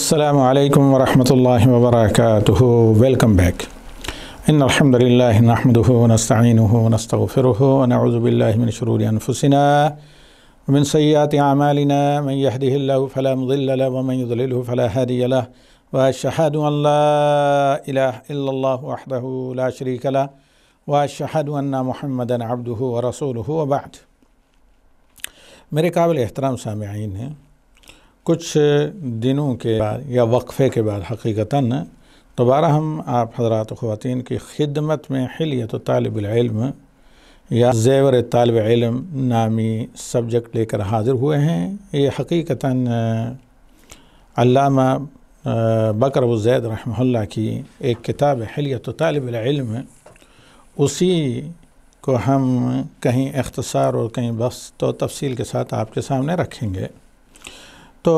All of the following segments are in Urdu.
السلام عليكم ورحمة الله وبركاته. Welcome back. إن الحمد لله نحمده ونستعينه ونستغفره ونعوذ بالله من شرور أنفسنا ومن سيئات أعمالنا. من يهده الله فلا مضل له ومن يضلله فلا هادي له وأشهد أن لا إله إلا الله وحده لا شريك له وأشهد أن محمدا عبده ورسوله وبعد. میرے قابل احترام سامعین ہیں، کچھ دنوں کے بعد یا وقفے کے بعد حقیقتاً دوبارہ ہم آپ حضرات خواتین کی خدمت میں حلیت طالب العلم یا زیور طالب علم نامی سبجیکٹ لے کر حاضر ہوئے ہیں۔ یہ حقیقتاً علامہ بکر ابو زید رحمہ اللہ کی ایک کتاب حلیت طالب العلم، اسی کو ہم کہیں اختصار اور کہیں بسط و تفصیل کے ساتھ آپ کے سامنے رکھیں گے۔ تو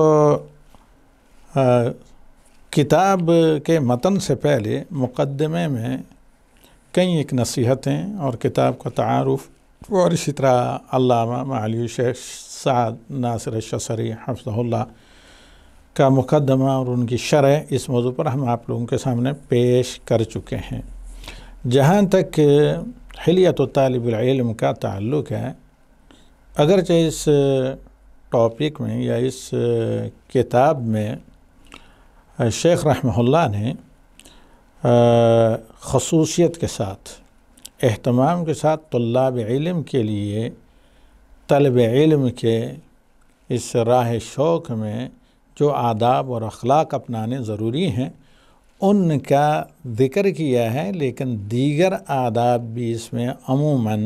کتاب کے متن سے پہلے مقدمے میں کئی ایک نصیحتیں اور کتاب کا تعارف اور اسی طرح علامہ معالی شیخ سعد ناصر الشصری حفظہ اللہ کا مقدمہ اور ان کی شرح اس موضوع پر ہم آپ لوگوں کے سامنے پیش کر چکے ہیں۔ جہاں تک حلیت طالب العلم کا تعلق ہے، اگرچہ اس ٹاپک میں یا اس کتاب میں شیخ رحمہ اللہ نے خصوصیت کے ساتھ اہتمام کے ساتھ طلاب علم کے لیے طلب علم کے اس راہ شوق میں جو آداب اور اخلاق اپنانے ضروری ہیں ان کا ذکر کیا ہے، لیکن دیگر آداب بھی اس میں عموماً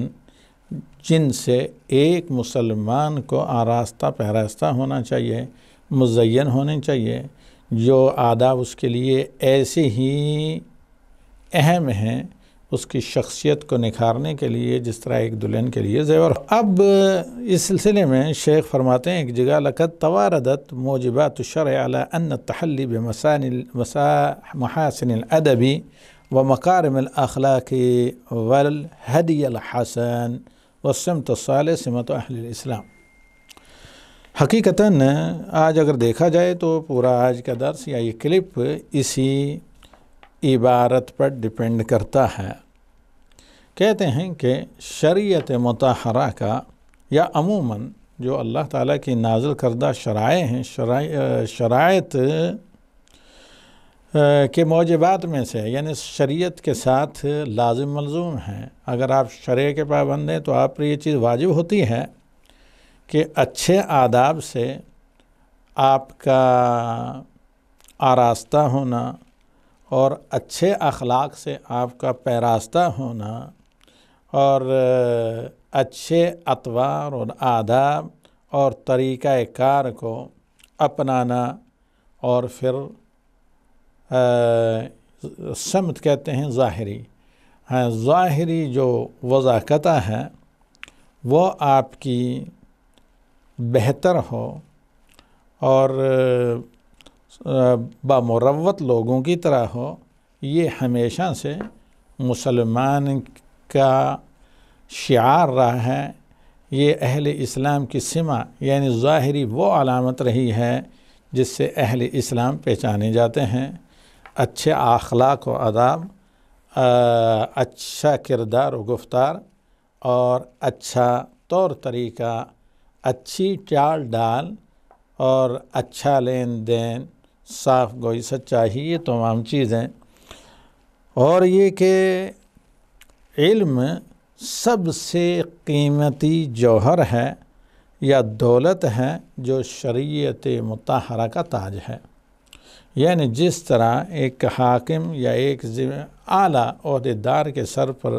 جن سے ایک مسلمان کو آراستہ پیراستہ ہونا چاہیے، مزین ہونے چاہیے، جو آداب اس کے لیے ایسے ہی اہم ہیں اس کی شخصیت کو نکھارنے کے لیے جس طرح ایک دلہن کے لیے زیور۔ اب اس سلسلے میں شیخ فرماتے ہیں ایک جگہ لقد تواردت موجبات الشرع على ان التحلی بمحاسن الادب ومکارم الاخلاق والهدی الحسن والسمت الصالح سمت اہل الاسلام۔ حقیقتاً آج اگر دیکھا جائے تو پورا آج کا درس یا یہ کلپ اسی عبارت پر ڈیپینڈ کرتا ہے۔ کہتے ہیں کہ شریعت مطہرہ کا یا عموماً جو اللہ تعالیٰ کی نازل کردہ شرائع ہیں، شرائط کے موجبات میں سے، یعنی شریعت کے ساتھ لازم ملزوم ہیں۔ اگر آپ شریعت کے پابند ہیں تو آپ پر یہ چیز واجب ہوتی ہے کہ اچھے آداب سے آپ کا آراستہ ہونا اور اچھے اخلاق سے آپ کا پیراستہ ہونا اور اچھے اطوار اور آداب اور طریقہ کار کو اپنانا، اور پھر سمت کہتے ہیں ظاہری، ظاہری جو وضاحتہ ہے وہ آپ کی بہتر ہو اور بامروت لوگوں کی طرح ہو، یہ ہمیشہ سے مسلمان کا شعار رہا ہے۔ یہ اہل اسلام کی سمہ یعنی ظاہری وہ علامت رہی ہے جس سے اہل اسلام پہچانے جاتے ہیں۔ اچھے اخلاق و آداب، اچھا کردار و گفتار اور اچھا طور طریقہ، اچھی چال ڈال اور اچھا لین دین، صاف گوئی سچائی، یہ تمام چیزیں۔ اور یہ کہ علم سب سے قیمتی جوہر ہے یا دولت ہے جو شریعت مطہرہ کا تاج ہے۔ یعنی جس طرح ایک حاکم یا ایک اعلیٰ عہدیدار کے سر پر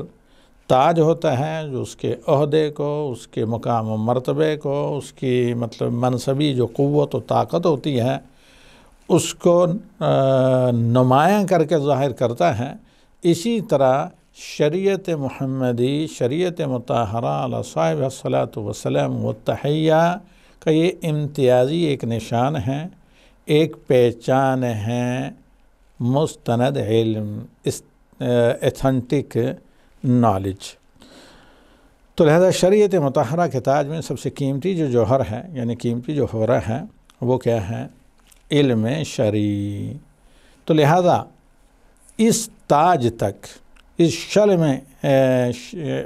تاج ہوتا ہے جو اس کے عہدے کو، اس کے مقام و مرتبے کو، اس کی منصبی جو قوت و طاقت ہوتی ہے اس کو نمایاں کر کے ظاہر کرتا ہے، اسی طرح شریعت محمدی، شریعت مطہرہ علی صاحب الصلاۃ والسلام والتحیہ کا یہ امتیازی ایک نشان ہے، ایک پہچان ہے، مستند علم، ایتھنٹک نالج۔ تو لہذا شریعت مطہرہ کے تاج میں سب سے قیمتی جو جوہر ہے، یعنی قیمتی جو ہورہ ہے وہ کیا ہے؟ علم شرعی۔ تو لہذا اس تاج تک، اس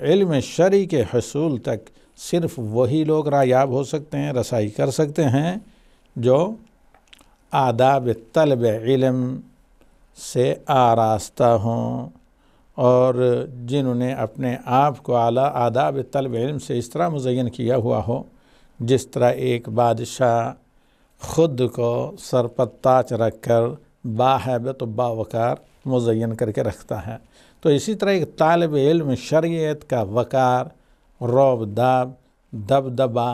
علم شرعی کے حصول تک صرف وہی لوگ رایاب ہو سکتے ہیں، رسائی کر سکتے ہیں جو آداب طلب علم سے آراستہ ہوں، اور جنہوں نے اپنے آپ کو اعلیٰ آداب طلب علم سے اس طرح مزین کیا ہوا ہو جس طرح ایک بادشاہ خود کو سر پر تاج رکھ کر باہیبت و باوقار مزین کر کے رکھتا ہے، تو اسی طرح ایک طالب علم شریعت کا وقار، رعب داب، دبدبہ،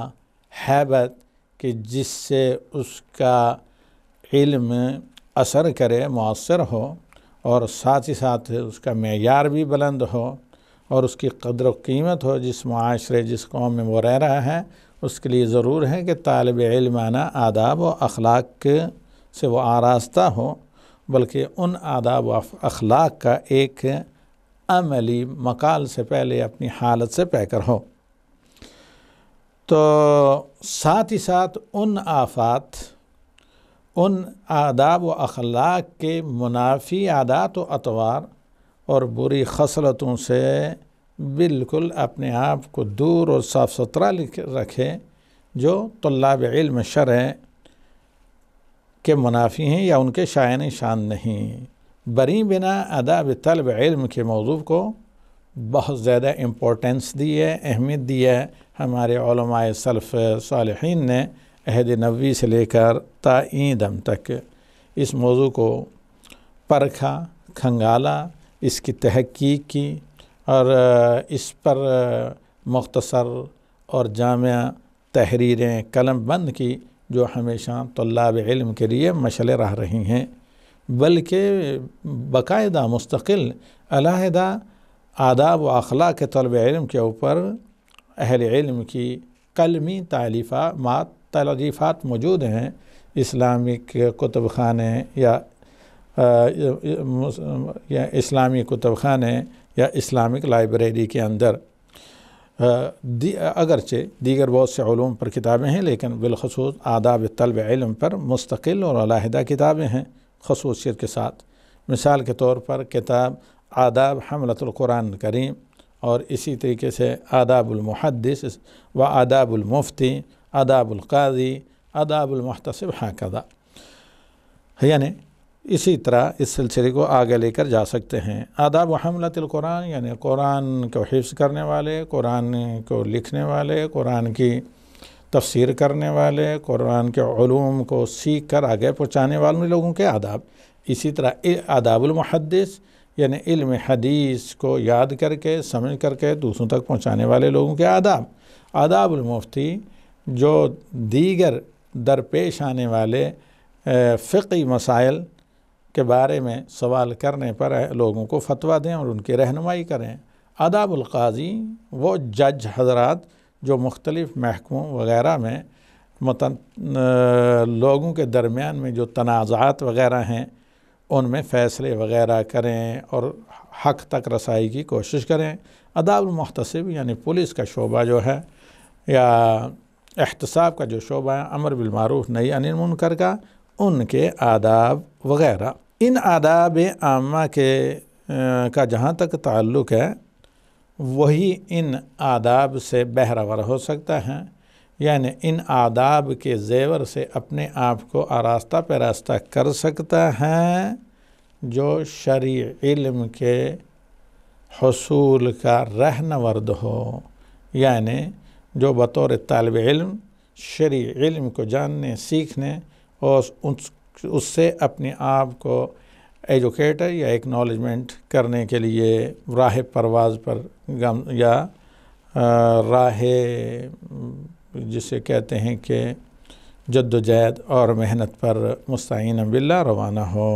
ہیبت کہ جس سے اس کا علم اثر کرے، مؤثر ہو، اور ساتھ ہی ساتھ اس کا معیار بھی بلند ہو، اور اس کی قدر و قیمت ہو جس معاشرے، جس قوم میں وہ رہ رہا ہے، اس کے لیے ضرور ہے کہ طالب علمانہ آداب و اخلاق سے وہ آراستہ ہو، بلکہ ان آداب و اخلاق کا ایک عملی مقال سے پہلے اپنی حالت سے پیکر ہو۔ تو ساتھ ہی ساتھ ان آفات، ان آداب و اخلاق کے منافی عادات و اطوار اور بری خصلتوں سے بالکل اپنے آپ کو دور اور صاف ستھرا رکھے جو طلاب علم شرع کے منافی ہیں یا ان کے شائن شان نہیں۔ بری بنا آداب طلب علم کے موضوع کو بہت زیادہ امپورٹنس دی ہے، اہمیت دی ہے ہمارے علماء سلف صالحین نے عہد نبوی سے لے کر تا این دم تک۔ اس موضوع کو پرکھا، کھنگالا، اس کی تحقیق کی، اور اس پر مختصر اور جامع تحریریں قلم بند کی جو ہمیشہ طلاب علم کے لیے مشعل رہ رہی ہیں، بلکہ باقاعدہ مستقل علیحدہ آداب و اخلاق کے طلب علم کے اوپر اہل علم کی قلمی تالیفات موجود ہیں، اسلامک کتب خانے یا اسلامی کتب خانے یا اسلامک لائبریری کے اندر، اگرچہ دیگر بہت سے علوم پر کتابیں ہیں لیکن بالخصوص آداب طلب علم پر مستقل اور علیحدہ کتابیں ہیں خصوصیت کے ساتھ۔ مثال کے طور پر کتاب آداب حملۃ القرآن الکریم، اور اسی طریقے سے آداب المحدث و آداب المفتی، آداب القاضی، آداب المحتسب، ہکذا، یعنی اسی طرح اس سلسلے کو آگے لے کر جا سکتے ہیں۔ آداب و حملۃ القرآن یعنی قرآن کو حفظ کرنے والے، قرآن کو لکھنے والے، قرآن کی تفسیر کرنے والے، قرآن کے علوم کو سیکھ کر آگے پہنچانے والے لوگوں کے آداب۔ اسی طرح آداب المحدث یعنی علم حدیث کو یاد کر کے، سمجھ کر کے دوسروں تک پہنچانے والے لوگوں کے آداب۔ آداب المفتی جو دیگر درپیش آنے والے فقہی مسائل کے بارے میں سوال کرنے پر لوگوں کو فتویٰ دیں اور ان کی رہنمائی کریں۔ آداب القاضی وہ جج حضرات جو مختلف محکموں وغیرہ میں لوگوں کے درمیان میں جو تنازعات وغیرہ ہیں ان میں فیصلے وغیرہ کریں اور حق تک رسائی کی کوشش کریں۔ آداب المحتسب یعنی پولیس کا شعبہ جو ہے یا احتساب کا جو شعبہ ہے، امر بالمعروف نہی عن المنکر کا، ان کے آداب وغیرہ۔ ان آداب عامہ کا جہاں تک تعلق ہے وہی ان آداب سے بہرور ہو سکتا ہے، یعنی ان آداب کے زیور سے اپنے آپ کو آراستہ پیراستہ کر سکتا ہے جو شرعی علم کے حصول کا رہنورد ہو، یعنی جو بطور طالب علم شرعی علم کو جاننے، سیکھنے اور اس سے اپنے آپ کو ایجوکیٹر یا ایکنالجمنٹ کرنے کے لیے راہ پرواز پر یا راہ جسے کہتے ہیں کہ جد و جہد اور محنت پر مستعین باللہ روانہ ہو۔